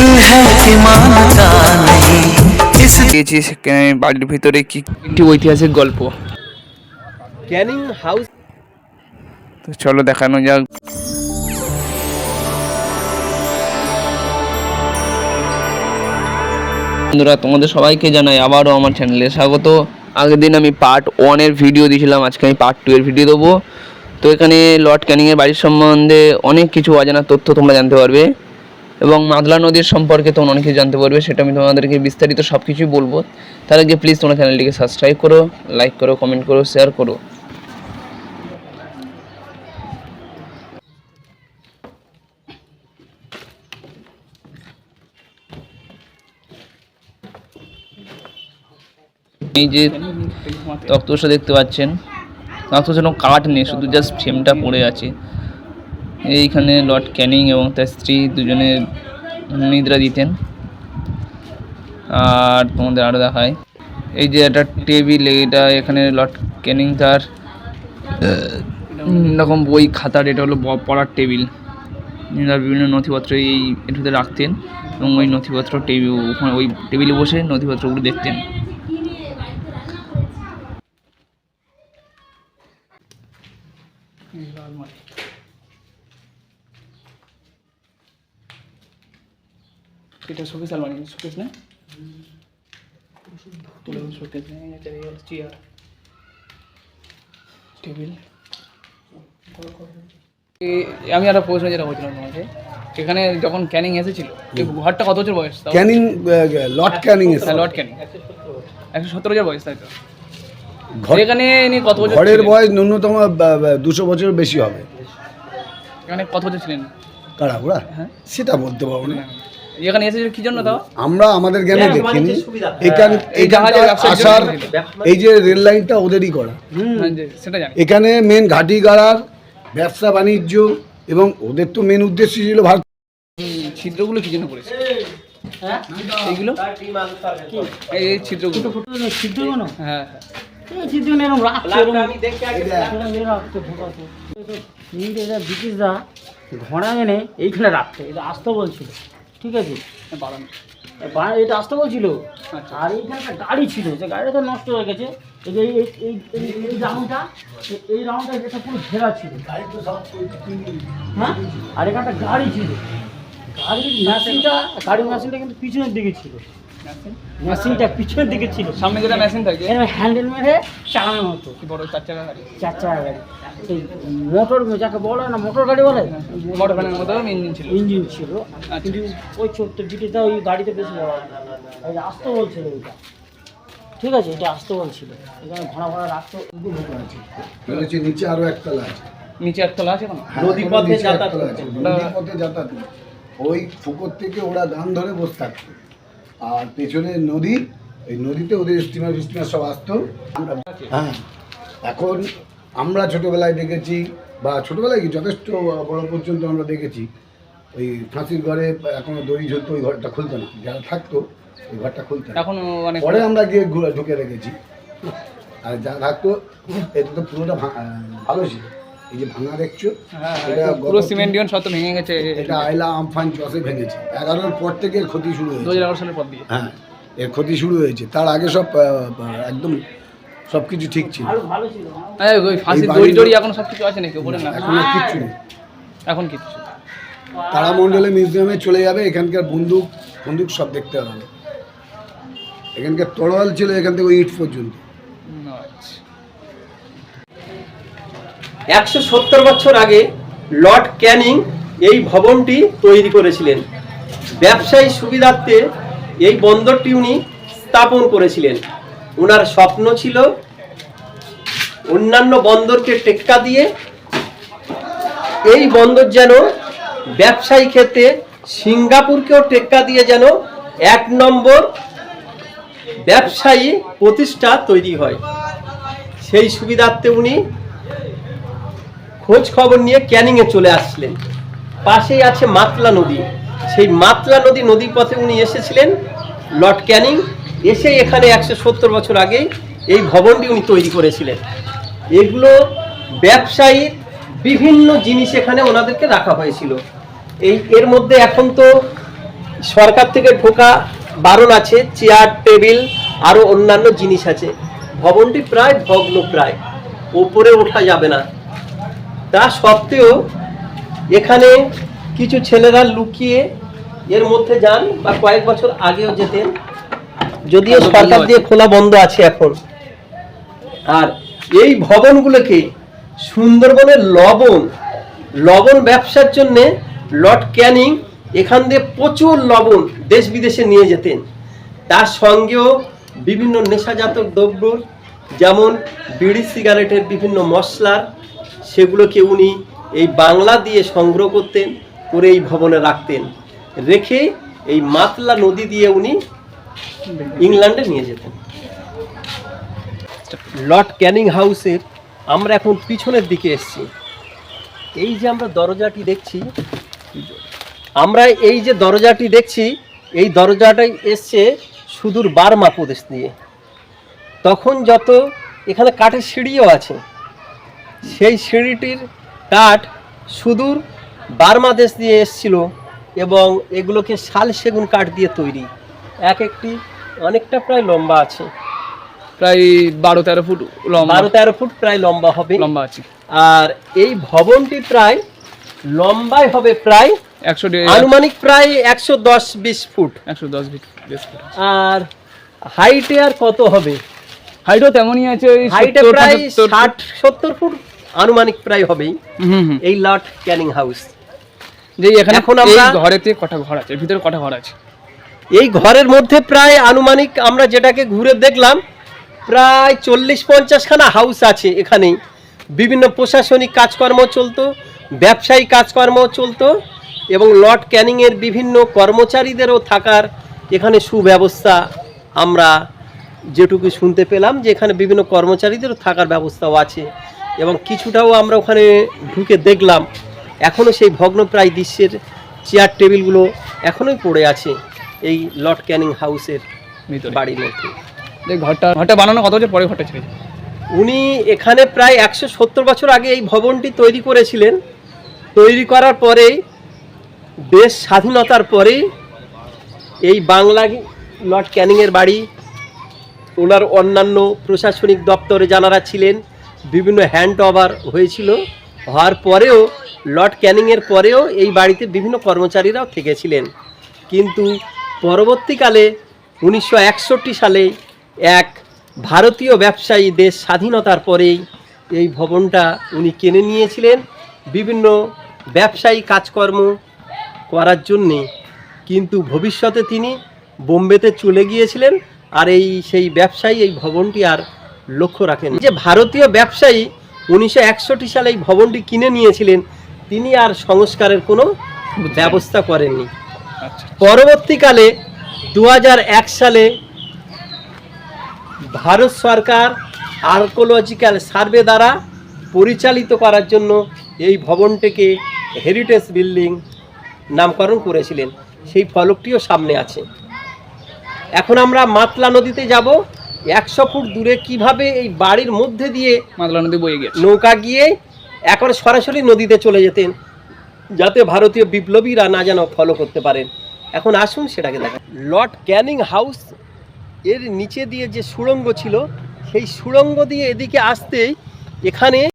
दिल है कि मानता नहीं इस বাড়ির ভিতরে কি একটি ঐতিহাসিক গল্প। ক্যানিং হাউস। তো চলো দেখানো যাক। বন্ধুরা তোমাদের সবাইকে জানাই আবারও আমার চ্যানেলে স্বাগত। আগের দিন আমি পার্ট 1-এর ভিডিও দিয়েছিলাম, আজকে আমি পার্ট 2-এর ভিডিও দেবো। তো এখানে লর্ড ক্যানিংয়ের বাড়ির সম্বন্ধে অনেক কিছু অজানা তথ্য তোমরা জানতে পারবে এবং মাদলা নদীর সম্পর্কে তোমরা অনেক কিছু জানতে পারবে, সেটা আমি তোমাদেরকে বিস্তারিত সব কিছুই বলবো। তার আগে প্লিজ তোমরা চ্যানেলটিকে সাবস্ক্রাইব করো, লাইক করো, কমেন্ট করো, শেয়ার করো। এই যে তক্তপোষা দেখতে পাচ্ছেন, তক্তপোষার কোনো কাঠ নেই, শুধু জাস্ট ফ্রেমটা পড়ে আছে। এইখানে লর্ড ক্যানিং এবং তার স্ত্রী দুজনে নিদ্রা দিতেন। আর তোমাদের আরও দেখায়, এই যে একটা টেবিল, এটা এখানে লর্ড ক্যানিং তার এরকম বই খাতার, এটা হলো পড়ার টেবিল। তার বিভিন্ন নথিপত্র এর ভিতরে রাখতেন এবং ওই নথিপত্র টেবিল, ওখানে ওই টেবিলে বসে নথিপত্রগুলো দেখতেন। এটা শোকেস আলমারি, শোকেস না শোকেস চেয়ার টেবিল। আমি একটা প্রশ্ন যেটা বলছিলাম তোমাকে, এখানে যখন ক্যানিং এসেছিল ঘরটা কত বছর বয়স? ক্যানিং, লর্ড ক্যানিং এসেছিল, লর্ড ক্যানিং 170 বছর বয়স, তাই তো? এখানে কত বছর? ঘরের বয়স ন্যূনতম 200 বছরের বেশি হবে। এখানে কত বছর ছিলেন? কারা ওরা? সেটা বলতে পারবো না। এখানে এসেছিল কি জন্য তাও? আমরা আমাদের জ্ঞানে দেখিনি। আসার এই যে রেল লাইনটা ওদেরই করা, সেটা জানি। এখানে মেন ঘাটি গাড়ার ব্যবসা বাণিজ্য, এবং ওদের তো মেন উদ্দেশ্য ছিল ভারত। ছিদ্রগুলো কি জন্য করেছে? এইগুলো এই ছিদ্রগুলো, ছিদ্রগুলো, হ্যাঁ ছিদ্রগুলো এরকম রাখছে, ব্রিটিশরা ঘোড়া এনে এইখানে রাখতো, এটা আসতে বলছিল, ঠিক আছে? এটা আসতে বলছিল। আর এইখানে একটা গাড়ি ছিল, যে গাড়িটা তো নষ্ট হয়ে গেছে। এই রাউন্ডটা, এই রাউন্ডটা যেটা পুরো ঘেরা ছিল, হ্যাঁ। আর এখানে একটা গাড়ি ছিল, গাড়ির মেশিনটা কিন্তু পিছনের দিকে ছিল, মেশিনটা পিছনের দিকে ছিল। সামনে যেটা মেশিন থাকে হ্যান্ডেল মেরে চালানোর মতো বড় 4 চাকা গাড়ি, 4 চাকা গাড়ি, এই মোটর যাকে বলে না, মোটর গাড়ি বলে, মোটর ভ্যানের মতো ইঞ্জিন ছিল। কিন্তু ওই ছোট্ট ব্রিটিশটা ওই গাড়িতে বেশি ওই আসতে বলছিল ওইটা, ঠিক আছে? এটা আসতে বলছিল, এখানে ঘোড়া ঘোড়া রাখতো। নিচে আরো একতলা আছে, নিচে একতলা আছে, নদী পথে যাতায়াত ওই পুকুর থেকে ওরা গান ধরে বসে থাকতো, আর পেছনে নদী, এই নদীতে ওদের স্টিমার সব আসতো। হ্যাঁ, এখন আমরা ছোটোবেলায় দেখেছি, বা ছোটোবেলায় কি যথেষ্ট বড় পর্যন্ত আমরা দেখেছি, ওই ফাঁসির ঘরে এখনো দড়ি ঝুলতো, ওই ঘরটা খুলতো না, যারা থাকতো ওই ঘরটা খুলতো না। এখন পরে আমরা গিয়ে ঢুকে রেখেছি। আর যা থাকতো এটা তো পুরোটা ভালো ছিল। এই যে ভাঙা দেখছো, এটা পুরো সিমেন্টিয়ন সব ভেঙে গেছে। এটা আইলা আমফান চষে ভেঙেছে। 11-এর পর থেকে এর ক্ষতি শুরু হয়েছে, 2011 সালের পর দিয়ে। হ্যাঁ, এর ক্ষতি শুরু হয়েছে। তার আগে সব একদম সব কিছু ঠিক ছিল। ওই ফাঁসির দড়ি টড়ি এখন সব কিছু আছে নাকি উপরে? না, এখন আর কিচ্ছু নেই। এখন কিচ্ছু। তারামণ্ডলে মিউজিয়ামে চলে যাবে, এখানকার বন্দুক সব দেখতে হবে। এখানকার তরোয়াল ছিল এখান থেকে ওই ইট পর্যন্ত। 170 বছর আগে লর্ড ক্যানিং এই ভবনটি তৈরি করেছিলেন। ব্যবসায়ী সুবিধার্থে এই বন্দরটি উনি স্থাপন করেছিলেন। ওনার স্বপ্ন ছিল অন্যান্য বন্দরকে টেক্কা দিয়ে এই বন্দর যেন ব্যবসায়ী ক্ষেত্রে সিঙ্গাপুরকেও টেক্কা দিয়ে যেন 1 নম্বর ব্যবসায়ী প্রতিষ্ঠা তৈরি হয়। সেই সুবিধার্থে উনি খোঁজ খবর নিয়ে ক্যানিংয়ে চলে আসছিলেন। পাশেই আছে মাতলা নদী, সেই মাতলা নদীর পথে উনি এসেছিলেন লর্ড ক্যানিং। এসে এখানে 170 বছর আগে এই ভবনটি উনি তৈরি করেছিলেন। এগুলো ব্যবসায়ীর বিভিন্ন জিনিস এখানে ওনাদেরকে রাখা হয়েছিল। এর মধ্যে এখন তো সরকার থেকে ঢোকা বারণ আছে, চেয়ার টেবিল আরও অন্যান্য জিনিস আছে। ভবনটি প্রায় ভগ্ন, প্রায় ওপরে ওঠা যাবে না। তা সত্ত্বেও এখানে কিছু ছেলেরা লুকিয়ে এর মধ্যে যান বা কয়েক বছর আগেও যেতেন, যদিও সরকার দিয়ে খোলা বন্ধ আছে এখন। আর এই ভবনগুলোকে সুন্দরবনের লবণ ব্যবসার জন্য লর্ড ক্যানিং এখান দিয়ে প্রচুর লবণ দেশ বিদেশে নিয়ে যেতেন। তার সঙ্গেও বিভিন্ন নেশাজাত দ্রব্য, যেমন বিড়ি সিগারেটের বিভিন্ন মশলার, সেগুলোকে উনি এই বাংলা দিয়ে সংগ্রহ করতেন, করে এই ভবনে রাখতেন, রেখে এই মাতলা নদী দিয়ে উনি ইংল্যান্ডে নিয়ে যেতেন। লর্ড ক্যানিং হাউসের আমরা এখন পিছনের দিকে এসেছি। এই যে আমরা দরজাটি দেখছি, এই দরজাটাই এসছে সুদূর বার্মা প্রদেশ দিয়ে। তখন যত এখানে কাঠের সিঁড়িও আছে, সেই সিঁড়িটির কাঠ সুদূর বার্মা দেশ দিয়ে এসছিল, এবং এগুলোকে শাল সেগুন কাঠ দিয়ে তৈরি। এক একটি অনেকটা প্রায় লম্বা আছে, প্রায় 12-13 ফুট লম্বা, 12-13 ফুট প্রায় লম্বা হবে, লম্বা আছে। আর এই ভবনটি প্রায় লম্বায় হবে প্রায় 100 আনুমানিক প্রায় 110-20 ফুট। 110 ফুট। আর হাইটে আর কত হবে? হাইটও তেমনই আছে, ওই হাইটে 70, প্রায় 75 60-70 ফুট আনুমানিক প্রায় হবেই এই লর্ড ক্যানিং হাউস। যে এখানে এখন এই আমরা ঘরেতে কটা ঘর আছে, ভিতরে কটা ঘর আছে? এই ঘরের মধ্যে প্রায় আনুমানিক আমরা যেটাকে ঘুরে দেখলাম প্রায় 40-50 খানা হাউস আছে। এখানেই বিভিন্ন প্রশাসনিক কাজকর্ম চলতো, ব্যবসায়িক কাজকর্ম চলতো, এবং লর্ড ক্যানিংয়ের বিভিন্ন কর্মচারীদেরও থাকার এখানে সুব্যবস্থা আমরা যেটুকু শুনতে পেলাম, যে এখানে বিভিন্ন কর্মচারীদেরও থাকার ব্যবস্থাও আছে, এবং কিছুটাও আমরা ওখানে ঢুকে দেখলাম। এখনও সেই ভগ্নপ্রায় দৃশ্যের চেয়ার টেবিলগুলো এখনোই পড়ে আছে এই লর্ড ক্যানিং হাউসের বাড়ির মধ্যে। ঘরটা বানানো কত বছর পরে ঘরটা ছিল? উনি এখানে প্রায় 170 বছর আগে এই ভবনটি তৈরি করেছিলেন। তৈরি করার পরেই দেশ স্বাধীনতার পরেই এই বাংলা লর্ড ক্যানিংয়ের বাড়ি, ওনার অন্যান্য প্রশাসনিক দপ্তরে যারা ছিলেন, বিভিন্ন হ্যান্ড ওভার হয়েছিল। হওয়ার পরেও লর্ড ক্যানিংয়ের পরেও এই বাড়িতে বিভিন্ন কর্মচারীরাও থেকেছিলেন। কিন্তু পরবর্তীকালে 1961 সালে এক ভারতীয় ব্যবসায়ী দেশ স্বাধীনতার পরেই এই ভবনটা উনি কিনে নিয়েছিলেন বিভিন্ন ব্যবসায়ী কাজকর্ম করার জন্যে। কিন্তু ভবিষ্যতে তিনি বোম্বেতে চলে গিয়েছিলেন, আর সেই ব্যবসায়ী এই ভবনটি আর লক্ষ্য রাখেন। যে ভারতীয় ব্যবসায়ী 1961 সালে এই ভবনটি কিনে নিয়েছিলেন, তিনি আর সংস্কারের কোনো ব্যবস্থা করেননি। পরবর্তীকালে 2001 সালে ভারত সরকার আর্কোলজিক্যাল সার্ভে দ্বারা পরিচালিত করার জন্য এই ভবনটিকে হেরিটেজ বিল্ডিং নামকরণ করেছিলেন। সেই ফলকটিও সামনে আছে। এখন আমরা মাতলা নদীতে যাব। 100 ফুট দূরে কিভাবে এই বাড়ির মধ্যে দিয়ে মাতলা নদী বয়ে গেছে, নৌকা গিয়ে একবারে সরাসরি নদীতে চলে যেতেন, যাতে ভারতীয় বিপ্লবীরা না যেন ফলো করতে পারেন। এখন আসুন সেটাকে দেখা। লর্ড ক্যানিং হাউস এর নিচে দিয়ে যে সুড়ঙ্গ ছিল, সেই সুড়ঙ্গ দিয়ে এদিকে আসতেই এখানে